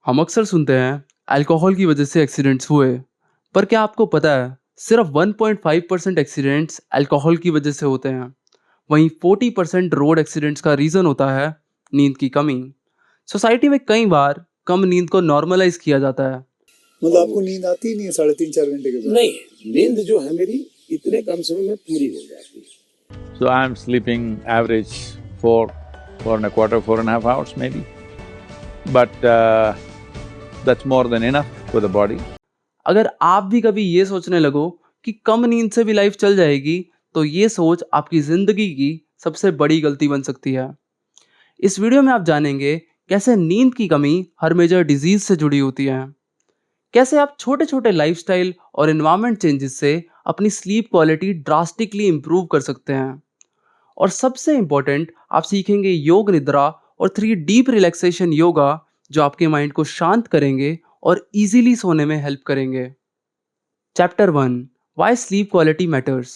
हम अक्सर सुनते हैं अल्कोहल की वजह से एक्सीडेंट्स हुए, पर क्या आपको पता है सिर्फ 1.5% एक्सीडेंट्स अल्कोहल की वजह से होते हैं। वहीं 40% रोड एक्सीडेंट्स का रीज़न होता है नींद की कमी। सोसाइटी में कई बार कम नींद को नॉर्मलाइज किया जाता है। मतलब आपको नींद आती ही नहीं है 3.5-4 घंटे के बाद? नहीं, नींद जो है मेरी इतने कम समय में पूरी हो जाती है। So I'm sleeping average 4.25, 4.5 hours maybe. But that's more than enough for the body. अगर आप भी कभी ये सोचने लगो कि कम नींद से भी लाइफ चल जाएगी, तो ये सोच आपकी ज़िंदगी की सबसे बड़ी गलती बन सकती है। इस वीडियो में आप जानेंगे कैसे नींद की कमी हर मेजर डिजीज से जुड़ी होती है, कैसे आप छोटे छोटे लाइफस्टाइल और एनवायरनमेंट चेंजेस से अपनी स्लीप क्वालिटी ड्रास्टिकली इंप्रूव कर सकते हैं, और सबसे इम्पोर्टेंट आप सीखेंगे योग निद्रा और 3 डीप रिलैक्सेशन योगा जो आपके माइंड को शांत करेंगे और इजीली सोने में हेल्प करेंगे। Chapter 1, why sleep quality matters.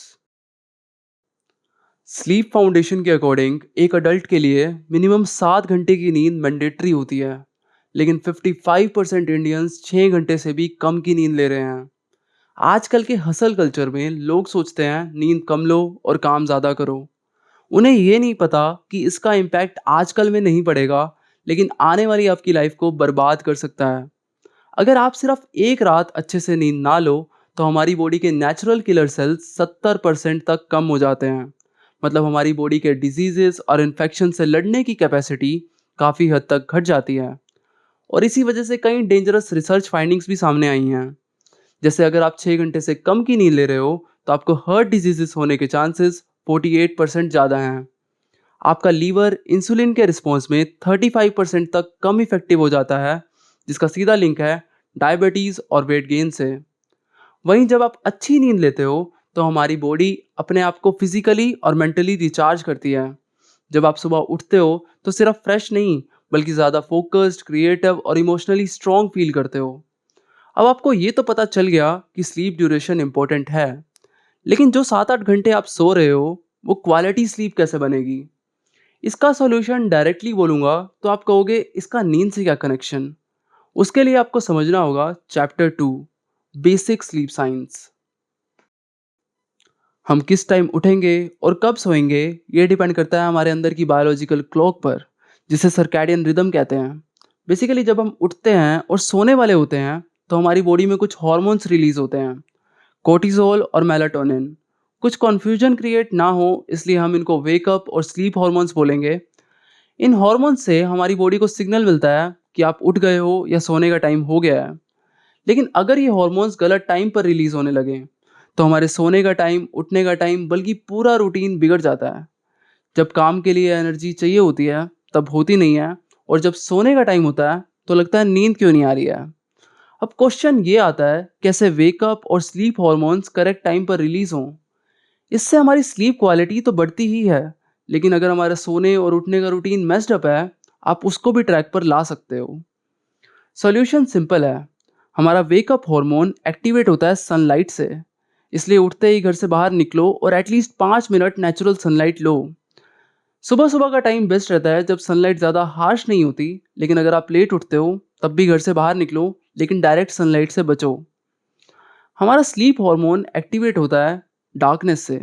Sleep foundation के अकॉर्डिंग एक अडल्ट के लिए मिनिमम 7 घंटे की नींद मैंडेटरी होती है, लेकिन 55% इंडियंस 6 घंटे से भी कम की नींद ले रहे हैं। आजकल के हसल कल्चर में लोग सोचते हैं नींद कम लो और काम ज़्यादा करो। उन्हें ये नहीं पता कि इसका इम्पैक्ट आजकल में नहीं पड़ेगा, लेकिन आने वाली आपकी लाइफ को बर्बाद कर सकता है। अगर आप सिर्फ एक रात अच्छे से नींद ना लो, तो हमारी बॉडी के नेचुरल किलर सेल्स 70% तक कम हो जाते हैं। मतलब हमारी बॉडी के डिजीजेस और इन्फेक्शन से लड़ने की कैपेसिटी काफ़ी हद तक घट जाती है, और इसी वजह से कई डेंजरस रिसर्च फाइंडिंग्स भी सामने आई हैं। जैसे अगर आप 6 घंटे से कम की नींद ले रहे हो, तो आपको हार्ट डिजीजेस होने के चांसेस 48% ज़्यादा हैं। आपका लीवर इंसुलिन के रिस्पॉन्स में 35% तक कम इफेक्टिव हो जाता है, जिसका सीधा लिंक है डायबिटीज़ और वेट गेन से। वहीं जब आप अच्छी नींद लेते हो, तो हमारी बॉडी अपने आप को फिजिकली और मेंटली रिचार्ज करती है। जब आप सुबह उठते हो, तो सिर्फ फ्रेश नहीं, बल्कि ज़्यादा फोकस्ड, क्रिएटिव और इमोशनली स्ट्रॉन्ग फील करते हो। अब आपको ये तो पता चल गया कि स्लीप ड्यूरेशन इंपॉर्टेंट है, लेकिन जो 7-8 घंटे आप सो रहे हो, वो क्वालिटी स्लीप कैसे बनेगी? इसका सॉल्यूशन डायरेक्टली बोलूँगा तो आप कहोगे इसका नींद से क्या कनेक्शन। उसके लिए आपको समझना होगा चैप्टर 2, बेसिक स्लीप साइंस। हम किस टाइम उठेंगे और कब सोएंगे, ये डिपेंड करता है हमारे अंदर की बायोलॉजिकल क्लॉक पर, जिसे सर्कैडियन रिदम कहते हैं। बेसिकली जब हम उठते हैं और सोने वाले होते हैं, तो हमारी बॉडी में कुछ हॉर्मोन्स रिलीज होते हैं, कोर्टिसोल और मेलाटोनिन। कुछ कन्फ्यूजन क्रिएट ना हो, इसलिए हम इनको वेकअप और स्लीप हॉर्मोन्स बोलेंगे। इन हॉर्मोन्स से हमारी बॉडी को सिग्नल मिलता है कि आप उठ गए हो या सोने का टाइम हो गया है। लेकिन अगर ये हॉर्मोन्स गलत टाइम पर रिलीज होने लगे, तो हमारे सोने का टाइम, उठने का टाइम, बल्कि पूरा रूटीन बिगड़ जाता है। जब काम के लिए एनर्जी चाहिए होती है, तब होती नहीं है, और जब सोने का टाइम होता है, तो लगता है नींद क्यों नहीं आ रही है। अब क्वेश्चन ये आता है, कैसे वेकअप और स्लीप हॉर्मोन्स करेक्ट टाइम पर रिलीज हों। इससे हमारी स्लीप क्वालिटी तो बढ़ती ही है, लेकिन अगर हमारा सोने और उठने का रूटीन मेस्ड अप है, आप उसको भी ट्रैक पर ला सकते हो। सॉल्यूशन सिंपल है। हमारा वेकअप हार्मोन एक्टिवेट होता है सनलाइट से, इसलिए उठते ही घर से बाहर निकलो और एटलीस्ट 5 मिनट नेचुरल सनलाइट लो। सुबह सुबह का टाइम बेस्ट रहता है, जब सनलाइट ज़्यादा हार्श नहीं होती, लेकिन अगर आप लेट उठते हो, तब भी घर से बाहर निकलो, लेकिन डायरेक्ट सनलाइट से बचो। हमारा स्लीप हार्मोन एक्टिवेट होता है डार्कनेस से,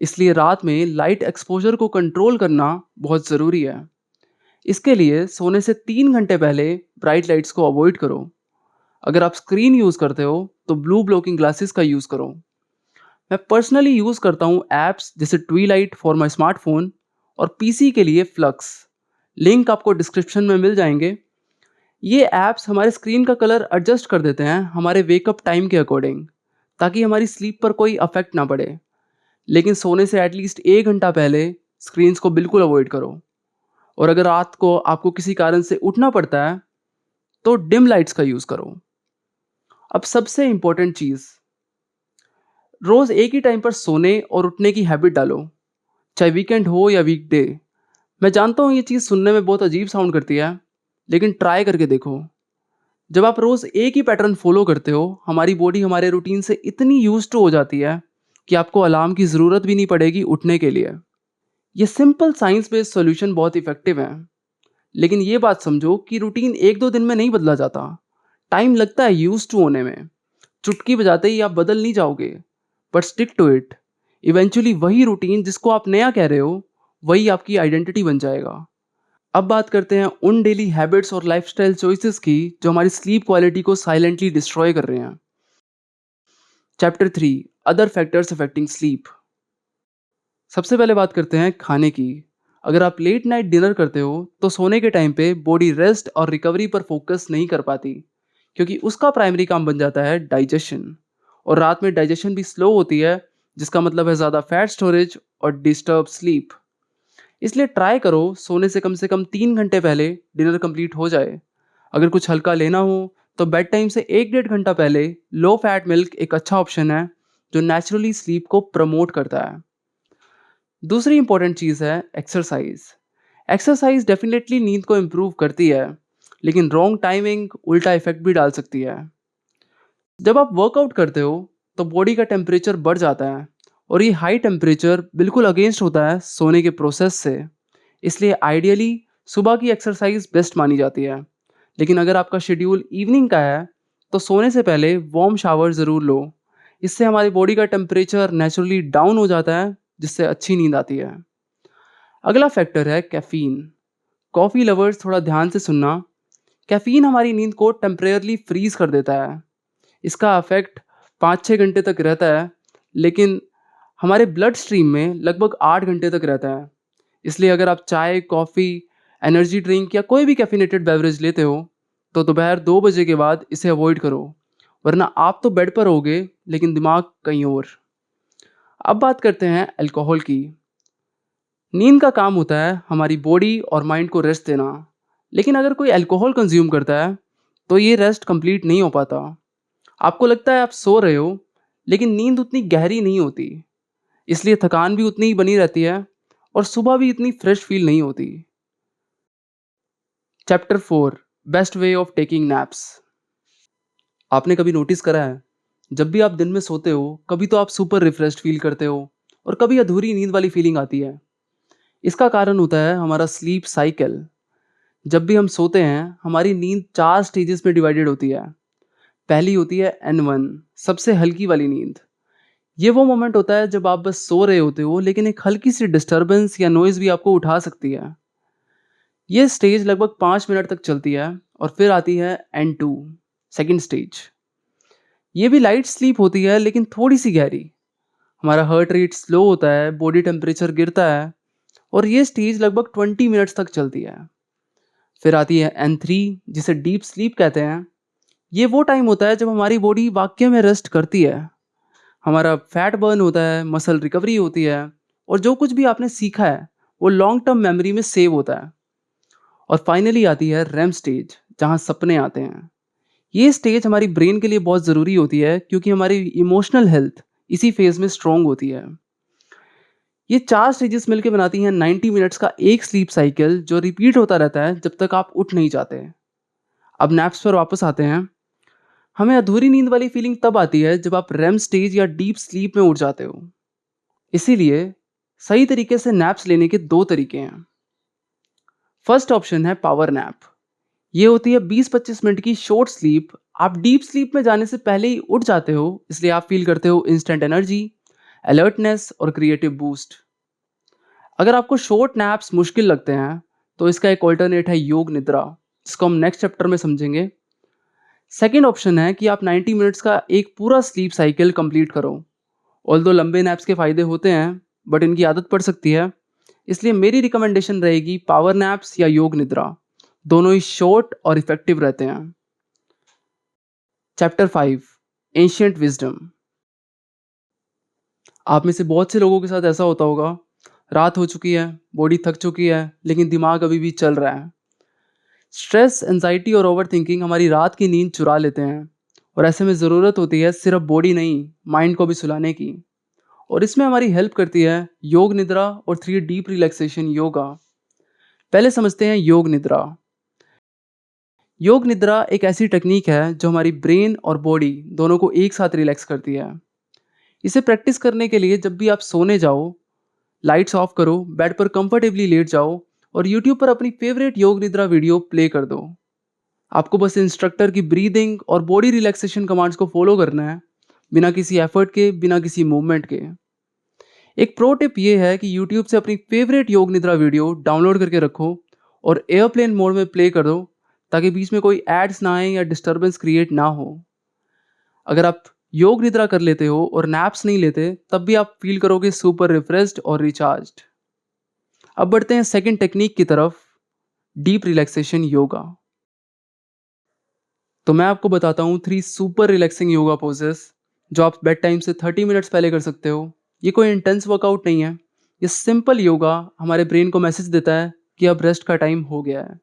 इसलिए रात में लाइट एक्सपोजर को कंट्रोल करना बहुत ज़रूरी है। इसके लिए सोने से 3 घंटे पहले ब्राइट लाइट्स को अवॉइड करो। अगर आप स्क्रीन यूज़ करते हो, तो ब्लू ब्लॉकिंग ग्लासेस का यूज़ करो। मैं पर्सनली यूज़ करता हूँ ऐप्स जैसे ट्वीलाइट फॉर माई स्मार्टफोन और पीसी के लिए फ्लक्स। लिंक आपको डिस्क्रिप्शन में मिल जाएंगे। ये ऐप्स हमारे स्क्रीन का कलर एडजस्ट कर देते हैं हमारे वेकअप टाइम के अकॉर्डिंग, ताकि हमारी स्लीप पर कोई अफेक्ट ना पड़े। लेकिन सोने से एटलीस्ट 1 घंटा पहले स्क्रीन्स को बिल्कुल अवॉइड करो। और अगर रात को आपको किसी कारण से उठना पड़ता है, तो डिम लाइट्स का यूज़ करो। अब सबसे इम्पोर्टेंट चीज़, रोज़ एक ही टाइम पर सोने और उठने की हैबिट डालो, चाहे वीकेंड हो या वीकडे। मैं जानता हूँ ये चीज़ सुनने में बहुत अजीब साउंड करती है, लेकिन ट्राई करके देखो। जब आप रोज़ एक ही पैटर्न फॉलो करते हो, हमारी बॉडी हमारे रूटीन से इतनी यूज्ड टू हो जाती है कि आपको अलार्म की ज़रूरत भी नहीं पड़ेगी उठने के लिए। ये सिंपल साइंस बेस्ड सॉल्यूशन बहुत इफेक्टिव है, लेकिन ये बात समझो कि रूटीन 1-2 दिन में नहीं बदला जाता। टाइम लगता है यूज्ड टू होने में। चुटकी बजाते ही आप बदल नहीं जाओगे, but stick to it. Eventually वही रूटीन जिसको आप नया कह रहे हो, वही आपकी आइडेंटिटी बन जाएगा। अब बात करते हैं उन डेली हैबिट्स और लाइफस्टाइल चॉइसेस की जो हमारी स्लीप क्वालिटी को साइलेंटली डिस्ट्रॉय कर रहे हैं। Chapter 3, other factors affecting sleep. सबसे पहले बात करते हैं खाने की। अगर आप लेट नाइट डिनर करते हो तो सोने के टाइम पे बॉडी रेस्ट और रिकवरी पर फोकस नहीं कर पाती, क्योंकि उसका प्राइमरी काम बन जाता है डाइजेशन। और रात में डाइजेशन भी स्लो होती है, जिसका मतलब है ज़्यादा फैट स्टोरेज और डिस्टर्ब स्लीप। इसलिए ट्राई करो सोने से कम 3 घंटे पहले डिनर कंप्लीट हो जाए। अगर कुछ हल्का लेना हो तो बेड टाइम से 1-1.5 घंटा पहले लो फैट मिल्क एक अच्छा ऑप्शन है जो नेचुरली स्लीप को प्रमोट करता है। दूसरी इंपॉर्टेंट चीज़ है एक्सरसाइज। एक्सरसाइज डेफिनेटली नींद को इम्प्रूव करती है, लेकिन रॉन्ग टाइमिंग उल्टा इफेक्ट भी डाल सकती है। जब आप वर्कआउट करते हो तो बॉडी का टेम्परेचर बढ़ जाता है, और ये हाई टेम्परेचर बिल्कुल अगेंस्ट होता है सोने के प्रोसेस से। इसलिए आइडियली सुबह की एक्सरसाइज बेस्ट मानी जाती है। लेकिन अगर आपका शेड्यूल इवनिंग का है तो सोने से पहले वार्म शावर ज़रूर लो। इससे हमारी बॉडी का टेम्परेचर नेचुरली डाउन हो जाता है, जिससे अच्छी नींद आती है। अगला फैक्टर है कैफ़ीन। कॉफ़ी लवर्स थोड़ा ध्यान से सुनना। कैफ़ीन हमारी नींद को टेम्परेरली फ्रीज कर देता है। इसका इफेक्ट 5-6 घंटे तक रहता है, लेकिन हमारे ब्लड स्ट्रीम में लगभग 8 घंटे तक रहता है। इसलिए अगर आप चाय, कॉफ़ी, एनर्जी ड्रिंक या कोई भी कैफिनेटेड बेवरेज लेते हो तो दोपहर 2 बजे के बाद इसे अवॉइड करो, वरना आप तो बेड पर होगे लेकिन दिमाग कहीं और। अब बात करते हैं अल्कोहल की। नींद का काम होता है हमारी बॉडी और माइंड को रेस्ट देना, लेकिन अगर कोई अल्कोहल कंज्यूम करता है तो ये रेस्ट कंप्लीट नहीं हो पाता। आपको लगता है आप सो रहे हो, लेकिन नींद उतनी गहरी नहीं होती। इसलिए थकान भी उतनी ही बनी रहती है और सुबह भी इतनी फ्रेश फील नहीं होती। Chapter 4, best way of taking naps. आपने कभी नोटिस करा है, जब भी आप दिन में सोते हो कभी तो आप सुपर रिफ्रेश्ड फील करते हो और कभी अधूरी नींद वाली फीलिंग आती है। इसका कारण होता है हमारा स्लीप साइकिल। जब भी हम सोते हैं हमारी नींद 4 स्टेजेस में डिवाइडेड होती है। पहली होती है N1, सबसे हल्की वाली नींद। ये वो मोमेंट होता है जब आप बस सो रहे होते हो, लेकिन एक हल्की सी डिस्टर्बेंस या नॉइज़ भी आपको उठा सकती है। ये स्टेज लगभग 5 मिनट तक चलती है और फिर आती है N2, सेकंड स्टेज। ये भी लाइट स्लीप होती है लेकिन थोड़ी सी गहरी। हमारा हार्ट रेट स्लो होता है, बॉडी टेम्परेचर गिरता है, और ये स्टेज लगभग 20 मिनट्स तक चलती है। फिर आती है N3, जिसे डीप स्लीप कहते हैं। ये वो टाइम होता है जब हमारी बॉडी वाकई में रेस्ट करती है। हमारा फैट बर्न होता है, मसल रिकवरी होती है, और जो कुछ भी आपने सीखा है वो लॉन्ग टर्म मेमोरी में सेव होता है। और फाइनली आती है रेम स्टेज, जहाँ सपने आते हैं। ये स्टेज हमारी ब्रेन के लिए बहुत ज़रूरी होती है, क्योंकि हमारी इमोशनल हेल्थ इसी फेज में स्ट्रॉन्ग होती है। ये 4 स्टेजेस मिलकर बनाती हैं 90 मिनट्स का एक स्लीप साइकिल, जो रिपीट होता रहता है जब तक आप उठ नहीं जाते। अब नैप्स पर वापस आते हैं। हमें अधूरी नींद वाली फीलिंग तब आती है जब आप रेम स्टेज या डीप स्लीप में उठ जाते हो। इसीलिए सही तरीके से नैप्स लेने के 2 तरीके हैं। फर्स्ट ऑप्शन है पावर नैप। ये होती है 20-25 मिनट की शॉर्ट स्लीप। आप डीप स्लीप में जाने से पहले ही उठ जाते हो, इसलिए आप फील करते हो इंस्टेंट एनर्जी, अलर्टनेस और क्रिएटिव बूस्ट। अगर आपको शॉर्ट नैप्स मुश्किल लगते हैं तो इसका एक ऑल्टरनेट है योग निद्रा, जिसको हम नेक्स्ट चैप्टर में समझेंगे। सेकेंड ऑप्शन है कि आप 90 मिनट्स का एक पूरा स्लीप साइकिल कंप्लीट करो। ऑल्दो लंबे नैप्स के फ़ायदे होते हैं, बट इनकी आदत पड़ सकती है। इसलिए मेरी रिकमेंडेशन रहेगी पावर नैप्स या योग निद्रा। दोनों ही शॉर्ट और इफेक्टिव रहते हैं। Chapter 5, ancient wisdom. आप में से बहुत से लोगों के साथ ऐसा होता होगा, रात हो चुकी है, बॉडी थक चुकी है, लेकिन दिमाग अभी भी चल रहा है। स्ट्रेस, एंजाइटी और ओवर थिंकिंग हमारी रात की नींद चुरा लेते हैं, और ऐसे में ज़रूरत होती है सिर्फ बॉडी नहीं, माइंड को भी सुलाने की। और इसमें हमारी हेल्प करती है योग निद्रा और 3 डीप रिलैक्सेशन योगा। पहले समझते हैं योग निद्रा। योग निद्रा एक ऐसी टेक्निक है जो हमारी ब्रेन और बॉडी दोनों को एक साथ रिलैक्स करती है। इसे प्रैक्टिस करने के लिए जब भी आप सोने जाओ, लाइट्स ऑफ करो, बेड पर कंफर्टेबली लेट जाओ और यूट्यूब पर अपनी फेवरेट योग निद्रा वीडियो प्ले कर दो। आपको बस इंस्ट्रक्टर की ब्रीदिंग और बॉडी रिलैक्सेशन कमांड्स को फॉलो करना है, बिना किसी एफर्ट के, बिना किसी मूवमेंट के। एक प्रो टिप ये है कि यूट्यूब से अपनी फेवरेट योग निद्रा वीडियो डाउनलोड करके रखो और एयरप्लेन मोड में प्ले कर दो, ताकि बीच में कोई एड्स ना आए या डिस्टर्बेंस क्रिएट ना हो। अगर आप योग निद्रा कर लेते हो और नैप्स नहीं लेते, तब भी आप फील करोगे सुपर रिफ्रेश्ड और रिचार्ज्ड। अब बढ़ते हैं सेकंड टेक्निक की तरफ, डीप रिलैक्सेशन योगा। तो मैं आपको बताता हूँ 3 सुपर रिलैक्सिंग योगा पोजेस जो आप बेड टाइम से 30 मिनट्स पहले कर सकते हो। ये कोई इंटेंस वर्कआउट नहीं है, ये सिंपल योगा हमारे ब्रेन को मैसेज देता है कि अब रेस्ट का टाइम हो गया है।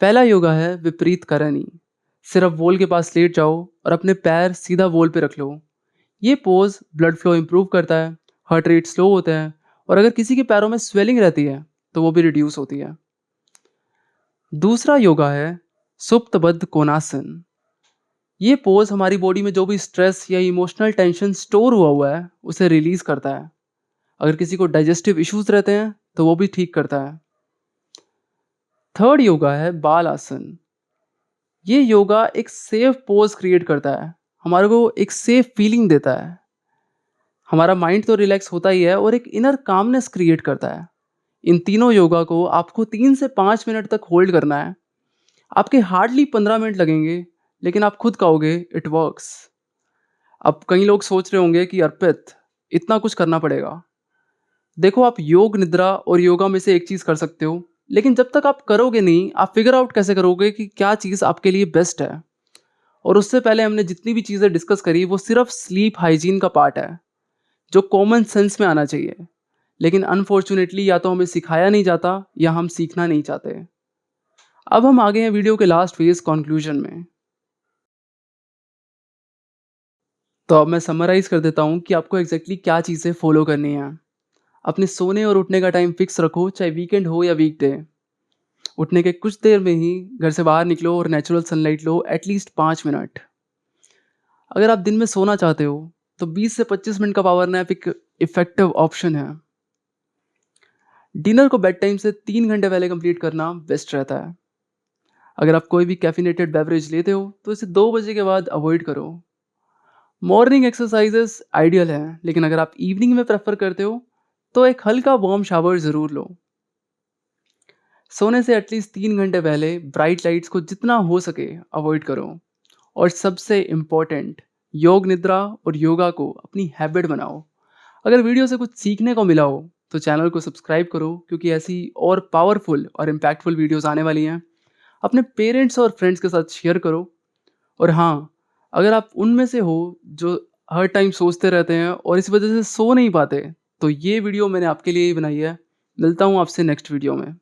पहला योगा है विपरीत करणी। सिर्फ वॉल के पास लेट जाओ और अपने पैर सीधा वॉल पे रख लो। ये पोज ब्लड फ्लो इंप्रूव करता है, हार्ट रेट स्लो होता है, और अगर किसी के पैरों में स्वेलिंग रहती है तो वो भी रिड्यूस होती है। दूसरा योगा है सुप्तबद्ध कोणासन। ये पोज हमारी बॉडी में जो भी स्ट्रेस या इमोशनल टेंशन स्टोर हुआ है उसे रिलीज करता है। अगर किसी को डाइजेस्टिव इश्यूज रहते हैं तो वो भी ठीक करता है। थर्ड योगा है बाल आसन। ये योगा एक सेफ पोज क्रिएट करता है, हमारे को एक सेफ फीलिंग देता है। हमारा माइंड तो रिलैक्स होता ही है और एक इनर कामनेस क्रिएट करता है। इन तीनों योगा को आपको 3 से 5 मिनट तक होल्ड करना है। आपके हार्डली 15 मिनट लगेंगे, लेकिन आप खुद कहोगे इट वर्क्स। अब कई लोग सोच रहे होंगे कि अर्पित, इतना कुछ करना पड़ेगा। देखो, आप योग निद्रा और योगा में से एक चीज़ कर सकते हो, लेकिन जब तक आप करोगे नहीं, आप फिगर आउट कैसे करोगे कि क्या चीज़ आपके लिए बेस्ट है। और उससे पहले हमने जितनी भी चीज़ें डिस्कस करी वो सिर्फ स्लीप हाइजीन का पार्ट है, जो कॉमन सेंस में आना चाहिए। लेकिन अनफॉर्चुनेटली या तो हमें सिखाया नहीं जाता या हम सीखना नहीं चाहते। अब हम आगे हैं वीडियो के लास्ट फेज कंक्लूजन में। तो अब मैं समराइज कर देता हूँ कि आपको एग्जैक्टली क्या चीज़ें फॉलो करनी है। अपने सोने और उठने का टाइम फिक्स रखो, चाहे वीकेंड हो या वीकडे। उठने के कुछ देर में ही घर से बाहर निकलो और नेचुरल सनलाइट लो, एटलीस्ट 5 मिनट। अगर आप दिन में सोना चाहते हो तो 20 से 25 मिनट का पावर नैप एक इफेक्टिव ऑप्शन है। डिनर को बेड टाइम से 3 घंटे पहले कंप्लीट करना बेस्ट रहता है। अगर आप कोई भी कैफिनेटेड बेवरेज लेते हो तो इसे 2 बजे के बाद अवॉइड करो। मॉर्निंग एक्सरसाइजेस आइडियल है, लेकिन अगर आप इवनिंग में प्रेफर करते हो तो एक हल्का वार्म शावर ज़रूर लो। सोने से एटलीस्ट 3 घंटे पहले ब्राइट लाइट्स को जितना हो सके अवॉइड करो। और सबसे इम्पोर्टेंट, योग निद्रा और योगा को अपनी हैबिट बनाओ। अगर वीडियो से कुछ सीखने को मिला हो तो चैनल को सब्सक्राइब करो, क्योंकि ऐसी और पावरफुल और इम्पैक्टफुल वीडियोस आने वाली हैं। अपने पेरेंट्स और फ्रेंड्स के साथ शेयर करो। और हाँ, अगर आप उनमें से हो जो हर टाइम सोचते रहते हैं और इस वजह से सो नहीं पाते, तो ये वीडियो मैंने आपके लिए ही बनाई है। मिलता हूँ आपसे नेक्स्ट वीडियो में।